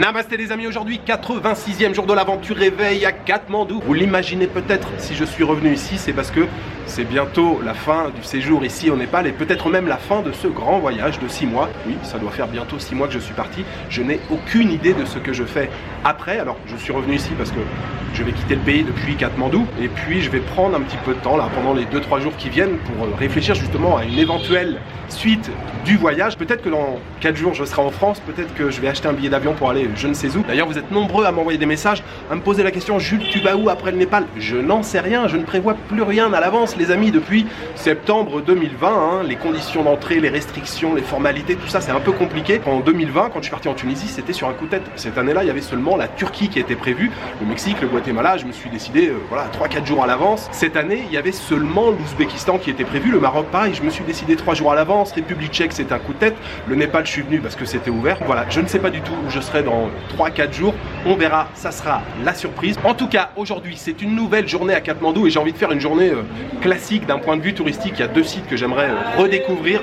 Namasté les amis, aujourd'hui 86e jour de l'aventure réveil à Katmandou. Vous l'imaginez peut-être, si je suis revenu ici, c'est parce que c'est bientôt la fin du séjour ici au Népal et peut-être même la fin de ce grand voyage de 6 mois. Oui, ça doit faire bientôt 6 mois que je suis parti. Je n'ai aucune idée de ce que je fais après. Alors je suis revenu ici parce que je vais quitter le pays depuis Katmandou et puis je vais prendre un petit peu de temps là pendant les 2-3 jours qui viennent pour réfléchir justement à une éventuelle suite du voyage. Peut-être que dans 4 jours je serai en France, peut-être que je vais acheter un billet d'avion pour aller je ne sais où. D'ailleurs vous êtes nombreux à m'envoyer des messages, à me poser la question: Jules, tu vas où après le Népal? Je n'en sais rien, je ne prévois plus rien à l'avance les amis depuis septembre 2020. Hein. Les conditions d'entrée, les restrictions, les formalités, tout ça c'est un peu compliqué. En 2020 quand je suis parti en Tunisie c'était sur un coup de tête. Cette année-là il y avait seulement la Turquie qui était prévue, le Mexique, le Guatemala, je me suis décidé voilà 3-4 jours à l'avance. Cette année il y avait seulement l'Ouzbékistan qui était prévu, le Maroc pareil, je me suis décidé 3 jours à l'avance, République tchèque c'était un coup de tête, le Népal je suis venu parce que c'était ouvert. Voilà, je ne sais pas du tout où je serai dans 3-4 jours, on verra, ça sera la surprise. En tout cas aujourd'hui c'est une nouvelle journée à Katmandou et j'ai envie de faire une journée classique d'un point de vue touristique. Il y a 2 sites que j'aimerais redécouvrir.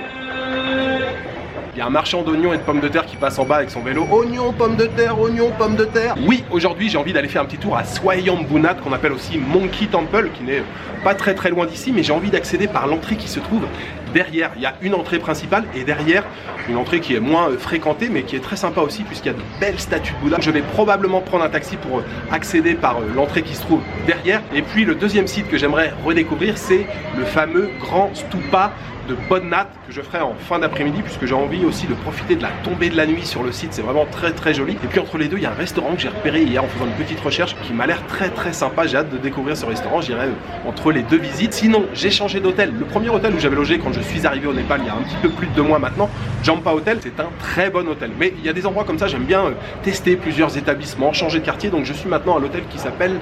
Il y a un marchand d'oignons et de pommes de terre qui passe en bas avec son vélo. Oignons, pommes de terre, oignons, pommes de terre. Oui, aujourd'hui j'ai envie d'aller faire un petit tour à Swayambunat, qu'on appelle aussi Monkey Temple, qui n'est pas très loin d'ici, mais j'ai envie d'accéder par l'entrée qui se trouve derrière. Il y a une entrée principale et derrière une entrée qui est moins fréquentée mais qui est très sympa aussi puisqu'il y a de belles statues de Bouddha. Je vais probablement prendre un taxi pour accéder par l'entrée qui se trouve derrière. Et puis le deuxième site que j'aimerais redécouvrir, c'est le fameux grand stupa de Bodhnath que je ferai en fin d'après-midi puisque j'ai envie aussi de profiter de la tombée de la nuit sur le site. C'est vraiment très joli. Et puis entre les deux il y a un restaurant que j'ai repéré hier en faisant une petite recherche qui m'a l'air très sympa. J'ai hâte de découvrir ce restaurant. J'irai entre les deux visites. Sinon j'ai changé d'hôtel. Le premier hôtel où j'avais logé quand je suis arrivé au Népal il y a un petit peu plus de 2 mois maintenant, Jampa Hotel, c'est un très bon hôtel. Mais il y a des endroits comme ça, j'aime bien tester plusieurs établissements, changer de quartier. Donc je suis maintenant à l'hôtel qui s'appelle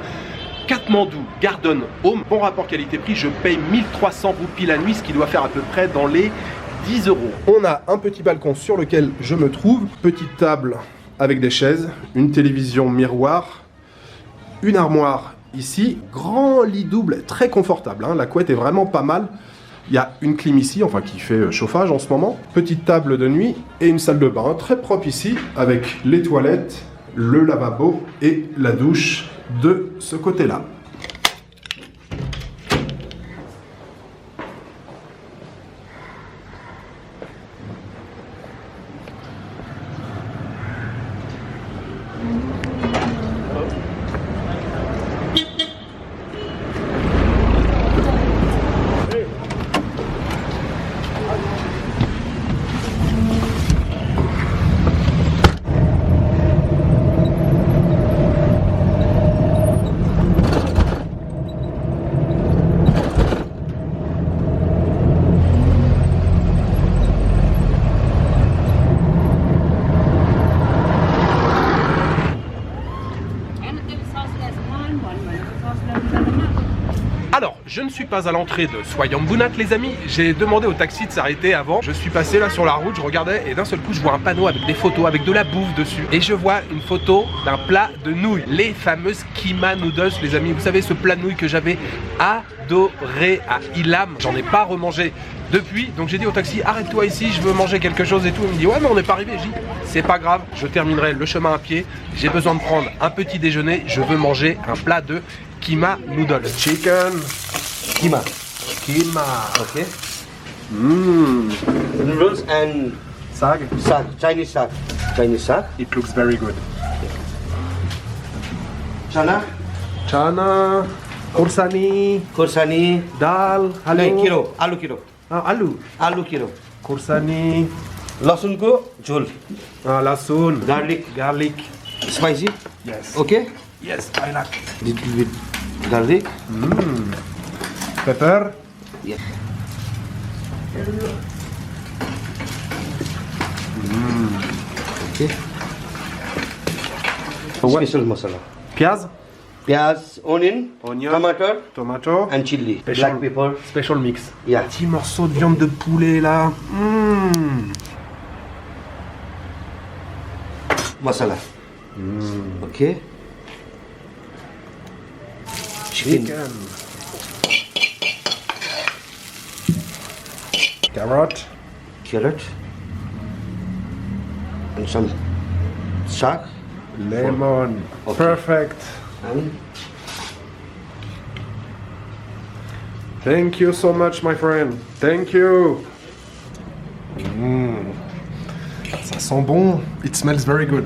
Katmandou Garden Home. Bon rapport qualité-prix, je paye 1300 roupies la nuit, ce qui doit faire à peu près dans les 10 €. On a un petit balcon sur lequel je me trouve, petite table avec des chaises, une télévision miroir, une armoire ici, grand lit double, très confortable, hein. La couette est vraiment pas mal. Il y a une clim ici, enfin qui fait chauffage en ce moment, petite table de nuit et une salle de bain très propre ici, avec les toilettes, le lavabo et la douche de ce côté-là. Alors, je ne suis pas à l'entrée de Swayambunat les amis, j'ai demandé au taxi de s'arrêter avant. Je suis passé là sur la route, je regardais et d'un seul coup je vois un panneau avec des photos, avec de la bouffe dessus. Et je vois une photo d'un plat de nouilles, les fameuses Keema Noodles les amis. Vous savez ce plat de nouilles que j'avais adoré à Ilam. J'en ai pas remangé depuis, donc j'ai dit au taxi arrête-toi ici, je veux manger quelque chose et tout. Il me dit ouais mais on n'est pas arrivé. J'ai dit c'est pas grave, je terminerai le chemin à pied. J'ai besoin de prendre un petit déjeuner, je veux manger un plat de Keema Noodles. Chicken. Keema. Keema. Okay. Noodles and Sag. saag, Chinese saag. Chinese saag. It looks very good. Chana, Chana, Kursani, Kursani, Dal, नहीं kilo, आलू kilo, Aloo, आलू kilo. Kursani, लहसुन को झोल, Lasun, garlic, spicy. Yes. Okay. Yes, I like. Little bit garlic. Pepper. Yeah. Okay. Special masala. Piaz, Pyaz, onion, tomato, and chili. Special. Black pepper. special mix. Yeah. Petit morceau de viande de poulet là. Masala. Okay. Chicken. Carrot. Carrot. And some saag. Lemon. Okay. Perfect. Thank you so much, my friend. Thank you. Ça sent bon. It smells very good.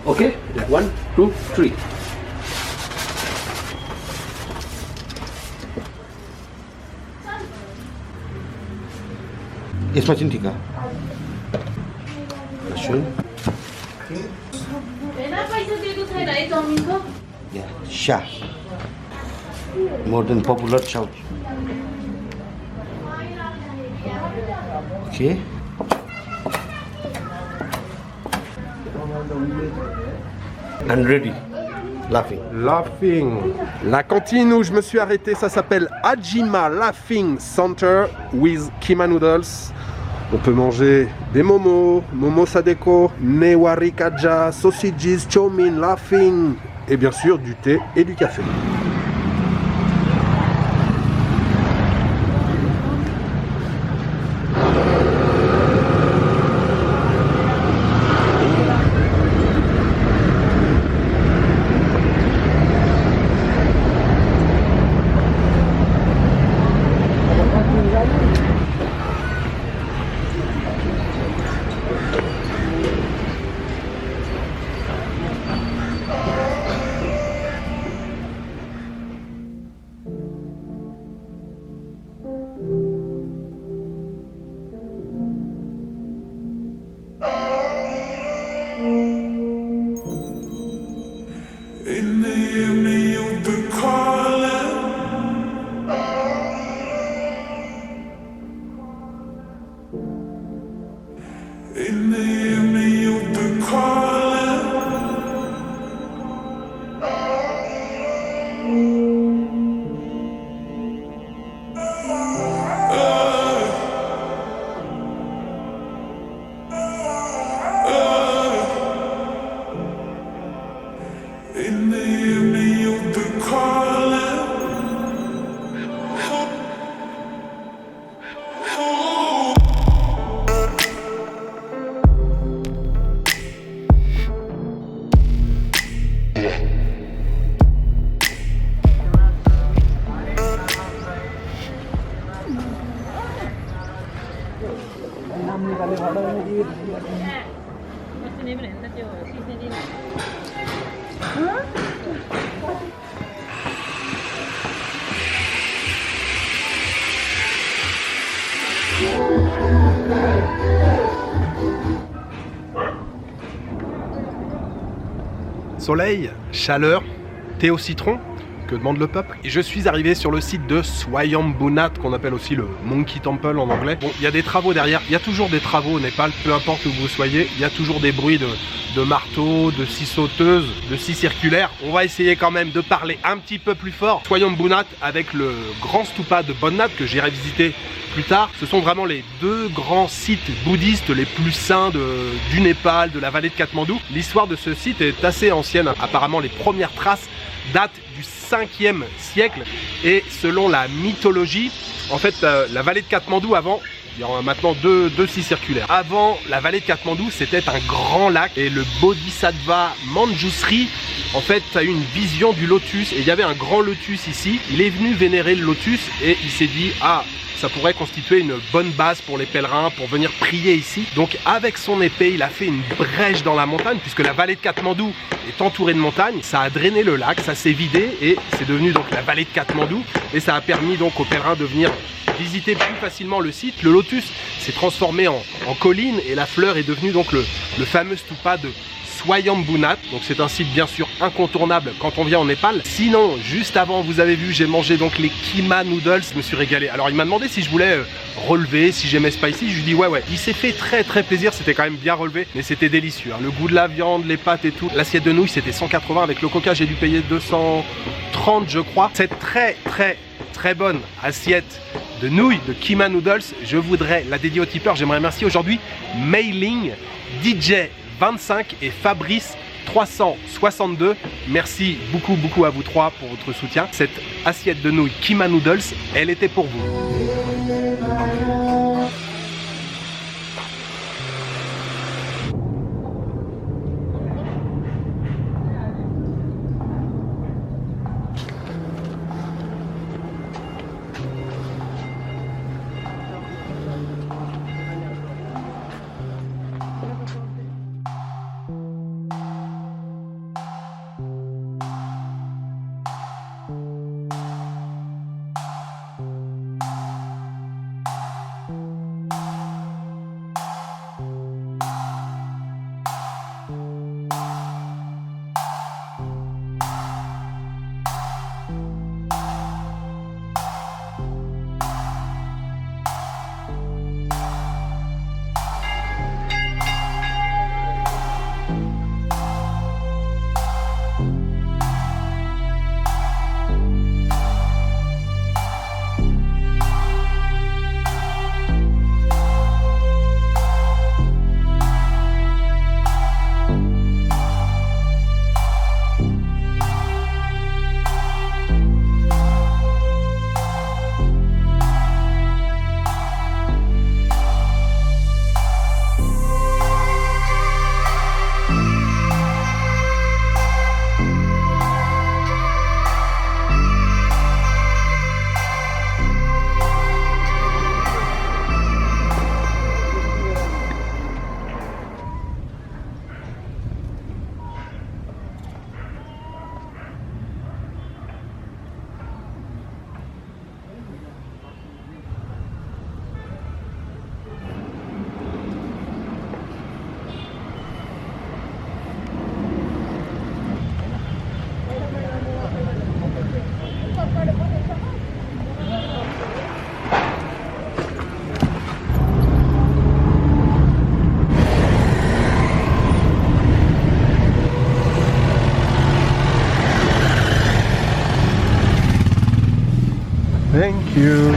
Okay, 1, 2, 3. इसमें चिंटी का लहसुन yeah, sha more than popular chow. Okay. And ready. Laughing. La cantine où je me suis arrêté, ça s'appelle Hajima Laughing Center with Kima Noodles. On peut manger des momos, momo sadeko, newari kaja, sausages, chow mein, laughing et bien sûr du thé et du café. In the evening you've been calling. In the evening you've been calling. In the evening you've been calling. Soleil, chaleur, thé au citron, que demande le peuple. Et je suis arrivé sur le site de Swayambunat, qu'on appelle aussi le Monkey Temple en anglais. Bon, il y a des travaux derrière, il y a toujours des travaux au Népal, peu importe où vous soyez, il y a toujours des bruits de marteaux, de scie sauteuses, de scie circulaire. On va essayer quand même de parler un petit peu plus fort. Swayambunat avec le grand stupa de Bodhnath que j'irai visiter plus tard. Ce sont vraiment les deux grands sites bouddhistes les plus saints du Népal, de la vallée de Katmandou. L'histoire de ce site est assez ancienne. Apparemment, les premières traces datent du 5e siècle. Et selon la mythologie, en fait, la vallée de Katmandou avant... Il y en a maintenant deux scies circulaires. Avant, la vallée de Katmandou, c'était un grand lac. Et le Bodhisattva Manjusri, en fait, a eu une vision du lotus. Et il y avait un grand lotus ici. Il est venu vénérer le lotus et il s'est dit, ah, ça pourrait constituer une bonne base pour les pèlerins, pour venir prier ici. Donc avec son épée, il a fait une brèche dans la montagne, puisque la vallée de Katmandou est entourée de montagnes. Ça a drainé le lac, ça s'est vidé et c'est devenu donc la vallée de Katmandou. Et ça a permis donc aux pèlerins de venir visiter plus facilement le site. Le lotus s'est transformé en colline et la fleur est devenue donc le fameux stupa de Swayambunat. Donc c'est un site bien sûr incontournable quand on vient en Népal. Sinon, juste avant, vous avez vu, j'ai mangé donc les Kima Noodles. Je me suis régalé. Alors il m'a demandé si je voulais relever, si j'aimais spicy. Je lui dis ouais. Il s'est fait très plaisir. C'était quand même bien relevé, mais c'était délicieux. Le goût de la viande, les pâtes et tout. L'assiette de nouilles c'était 180. Avec le coca j'ai dû payer 230 je crois. Cette très bonne assiette de nouilles de Kima Noodles, je voudrais la dédier aux tipeurs. J'aimerais remercier aujourd'hui Mailing, DJ 25 et Fabrice 362. Merci beaucoup à vous trois pour votre soutien. Cette assiette de nouilles Kima Noodles, elle était pour vous. Thank you.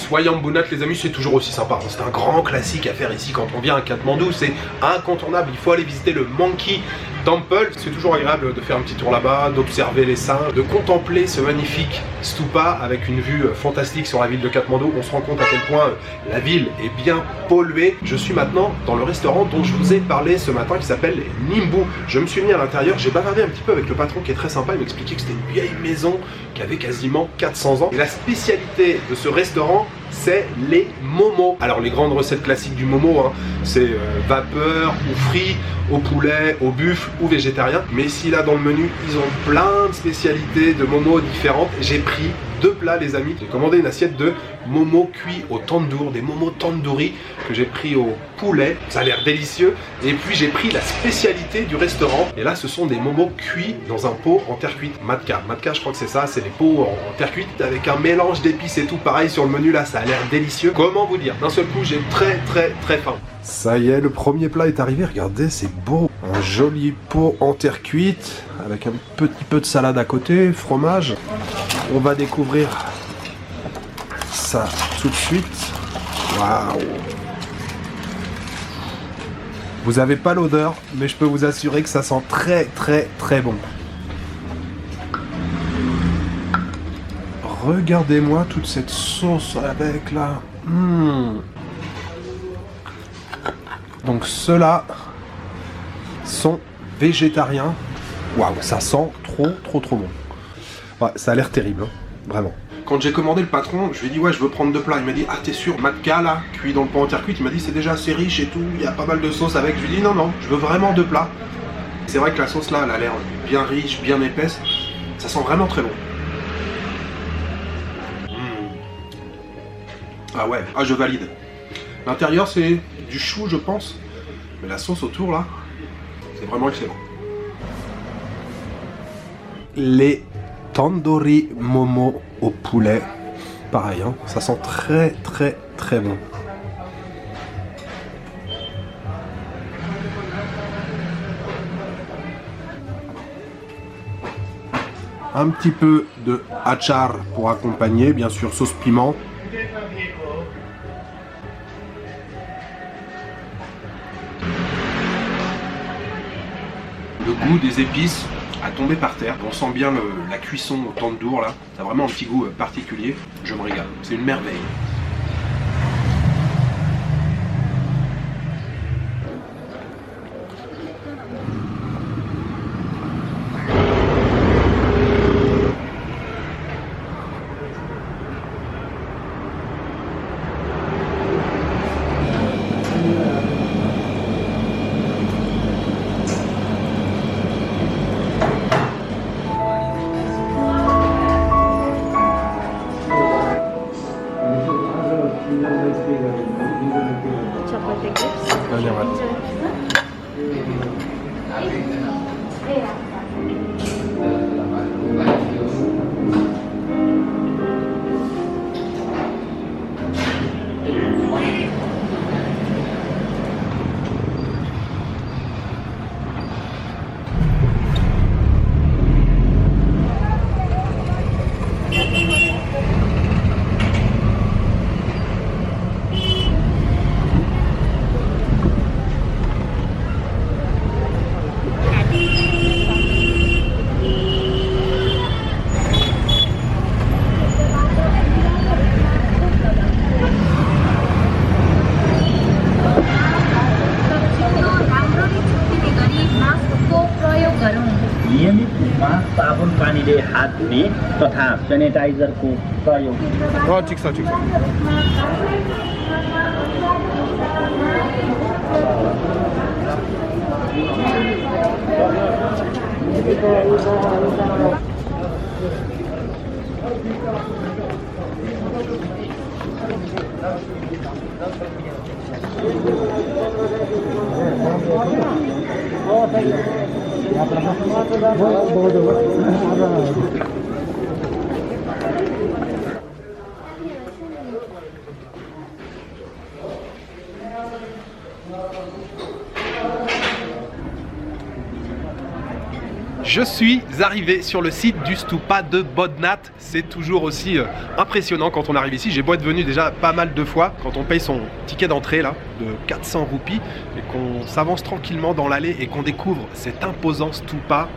Swayambunat les amis, c'est toujours aussi sympa. C'est un grand classique à faire ici quand on vient à Katmandou, c'est incontournable. Il faut aller visiter le Monkey Temple. C'est toujours agréable de faire un petit tour là-bas, d'observer les saints, de contempler ce magnifique stupa avec une vue fantastique sur la ville de Katmandou. On se rend compte à quel point la ville est bien polluée. Je suis maintenant dans le restaurant dont je vous ai parlé ce matin qui s'appelle Nimbu. Je me suis mis à l'intérieur, j'ai bavardé un petit peu avec le patron qui est très sympa. Il m'expliquait que c'était une vieille maison qui avait quasiment 400 ans. Et la spécialité de ce restaurant, c'est les momos. Alors les grandes recettes classiques du momo, hein, c'est vapeur ou frit, au poulet, au buffle ou végétarien. Mais ici là dans le menu, ils ont plein de spécialités de momos différentes. J'ai pris 2 plats les amis. J'ai commandé une assiette de momos cuits au tandoor, des momos tandoori que j'ai pris au poulet. Ça a l'air délicieux. Et puis j'ai pris la spécialité du restaurant. Et là ce sont des momos cuits dans un pot en terre cuite. Matka, je crois que c'est ça, c'est les pots en terre cuite avec un mélange d'épices et tout. Pareil sur le menu là, ça a l'air délicieux. Comment vous dire? D'un seul coup j'ai très faim. Ça y est, le premier plat est arrivé. Regardez, c'est beau. Un joli pot en terre cuite avec un petit peu de salade à côté, fromage. On va découvrir ça tout de suite. Waouh! Vous avez pas l'odeur, mais je peux vous assurer que ça sent très bon. Regardez-moi toute cette sauce avec là. Donc ceux-là sont végétariens. Waouh, ça sent trop bon. Ouais, ça a l'air terrible, hein, vraiment. Quand j'ai commandé le patron, je lui ai dit ouais je veux prendre 2 plats. Il m'a dit ah t'es sûr, matka là, cuit dans le pot en terre cuite. Il m'a dit c'est déjà assez riche et tout, il y a pas mal de sauce avec. Je lui ai dit non, je veux vraiment 2 plats. C'est vrai que la sauce là, elle a l'air bien riche, bien épaisse. Ça sent vraiment très bon. Ah ouais, je valide. L'intérieur c'est du chou je pense. Mais la sauce autour là, c'est vraiment excellent. Les tandoori momo au poulet. Pareil, hein, ça sent très très très bon. Un petit peu de achar pour accompagner, bien sûr sauce piment. Le goût des épices a tombé par terre. On sent bien la cuisson au tandoor là. Ça a vraiment un petit goût particulier. Je me régale. C'est une merveille. नियमित रूपमा साबुन पानीले हात धुने तथा सेनिटाइजरको प्रयोग ठिक छ ठिक छ। Je suis arrivé sur le site du stupa de Bodhnath. C'est toujours aussi impressionnant quand on arrive ici. J'ai beau être venu déjà pas mal de fois. Quand on paye son ticket d'entrée là de 400 roupies et qu'on s'avance tranquillement dans l'allée et qu'on découvre cet imposant stupa.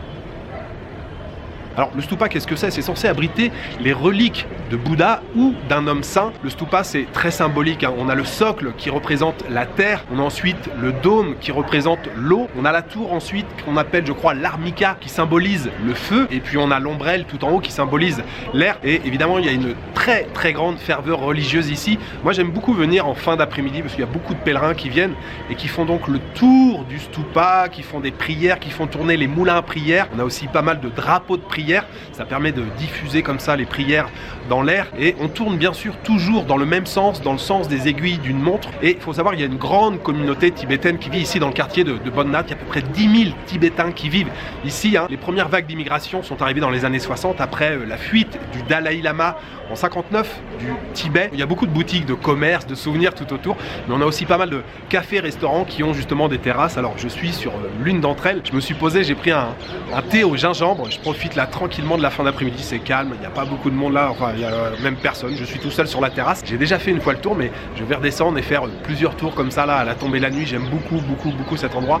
Alors le stupa, qu'est-ce que c'est? C'est censé abriter les reliques de Bouddha ou d'un homme saint. Le stupa, c'est très symbolique, hein. On a le socle qui représente la terre, on a ensuite le dôme qui représente l'eau, on a la tour ensuite qu'on appelle, je crois, l'armika qui symbolise le feu, et puis on a l'ombrelle tout en haut qui symbolise l'air. Et évidemment, il y a une très très grande ferveur religieuse ici. Moi, j'aime beaucoup venir en fin d'après-midi parce qu'il y a beaucoup de pèlerins qui viennent et qui font donc le tour du stupa, qui font des prières, qui font tourner les moulins à prières. On a aussi pas mal de drapeaux de prières. Ça permet de diffuser comme ça les prières dans l'air, et on tourne bien sûr toujours dans le même sens, dans le sens des aiguilles d'une montre. Et il faut savoir qu'il y a une grande communauté tibétaine qui vit ici dans le quartier de Bodhnath. Il y a à peu près 10 000 Tibétains qui vivent ici, hein. Les premières vagues d'immigration sont arrivées dans les années 60 après la fuite du Dalai Lama en 59 du Tibet. Il y a beaucoup de boutiques de commerce, de souvenirs tout autour, mais on a aussi pas mal de cafés, restaurants qui ont justement des terrasses. Alors je suis sur l'une d'entre elles. Je me suis posé, j'ai pris un thé au gingembre. Je profite là tranquillement de la fin d'après-midi, c'est calme, il n'y a pas beaucoup de monde là, enfin il n'y a même personne. Je suis tout seul sur la terrasse. J'ai déjà fait une fois le tour, mais je vais redescendre et faire plusieurs tours comme ça là à la tombée de la nuit. J'aime beaucoup cet endroit.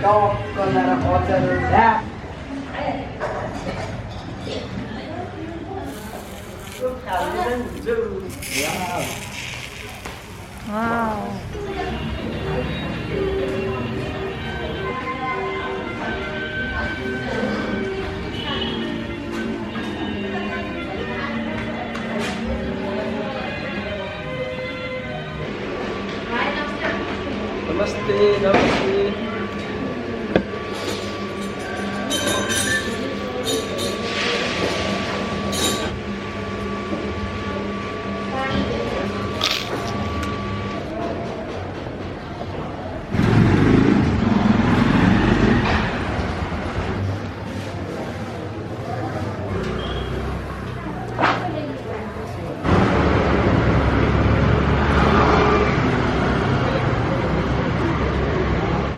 Wow. Namaste, namaste.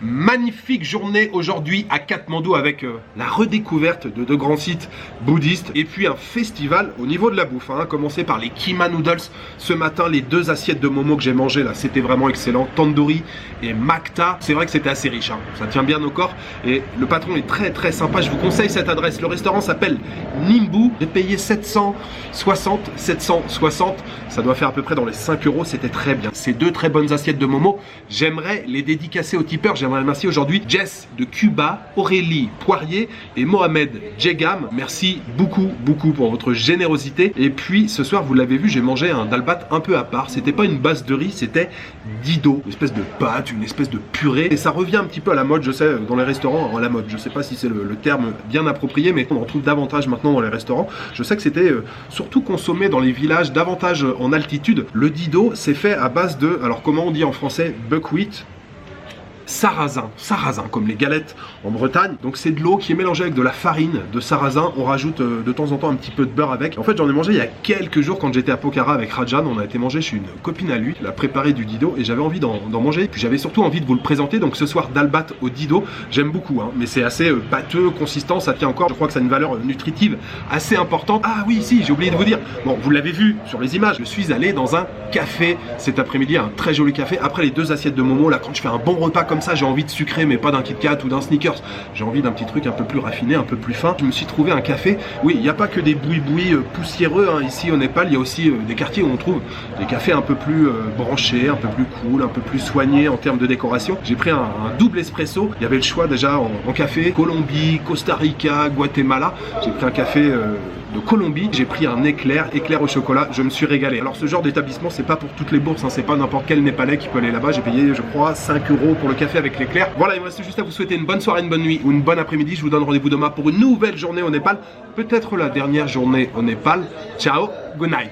Magnifique journée aujourd'hui à Katmandou avec la redécouverte de deux grands sites bouddhistes et puis un festival au niveau de la bouffe. Hein. Commencé par les Kima Noodles ce matin, les 2 assiettes de momo que j'ai mangé là, c'était vraiment excellent. Tandoori et Makta, c'est vrai que c'était assez riche, hein. Ça tient bien au corps et le patron est très très sympa. Je vous conseille cette adresse. Le restaurant s'appelle Nimbu. J'ai payé 760, ça doit faire à peu près dans les 5 €. C'était très bien. Ces 2 très bonnes assiettes de momo, j'aimerais les dédicacer aux tipeurs. J'aimerais remercier aujourd'hui Jess de Cuba, Aurélie Poirier et Mohamed Djegam. Merci beaucoup pour votre générosité. Et puis ce soir, vous l'avez vu, j'ai mangé un dalbat un peu à part. C'était pas une base de riz, c'était dido, une espèce de pâte, une espèce de purée. Et ça revient un petit peu à la mode, je sais, dans les restaurants, à la mode. Je sais pas si c'est le terme bien approprié, mais on en trouve davantage maintenant dans les restaurants. Je sais que c'était surtout consommé dans les villages, davantage en altitude. Le dido, c'est fait à base de, alors comment on dit en français, buckwheat, sarrasin, comme les galettes en Bretagne. Donc c'est de l'eau qui est mélangée avec de la farine de sarrasin. On rajoute de temps en temps un petit peu de beurre avec. En fait, j'en ai mangé il y a quelques jours quand j'étais à Pokhara avec Rajan. On a été manger chez une copine à lui. Elle a préparé du dido et j'avais envie d'en manger. Puis j'avais surtout envie de vous le présenter. Donc ce soir, dalbat au dido. J'aime beaucoup, hein, mais c'est assez pâteux, consistant. Ça tient encore. Je crois que ça a une valeur nutritive assez importante. Ah oui, si, j'ai oublié de vous dire. Bon, vous l'avez vu sur les images. Je suis allé dans un café cet après-midi, un très joli café. Après les 2 assiettes de momo, là, quand je fais un bon repas comme ça, j'ai envie de sucré, mais pas d'un Kit Kat ou d'un Snickers. J'ai envie d'un petit truc un peu plus raffiné, un peu plus fin. Je me suis trouvé un café. Oui, il n'y a pas que des boui-boui poussiéreux, hein. Ici au Népal, il y a aussi des quartiers où on trouve des cafés un peu plus branchés, un peu plus cool, un peu plus soignés en termes de décoration. J'ai pris un double espresso. Il y avait le choix déjà en café Colombie, Costa Rica, Guatemala. J'ai pris un café de Colombie. J'ai pris un éclair au chocolat. Je me suis régalé. Alors ce genre d'établissement, c'est pas pour toutes les bourses, hein. C'est pas n'importe quel Népalais qui peut aller là-bas. J'ai payé, je crois, 5 € pour le café avec l'éclair. Voilà, il me reste juste à vous souhaiter une bonne soirée, une bonne nuit ou une bonne après-midi. Je vous donne rendez-vous demain pour une nouvelle journée au Népal. Peut-être la dernière journée au Népal. Ciao, good night.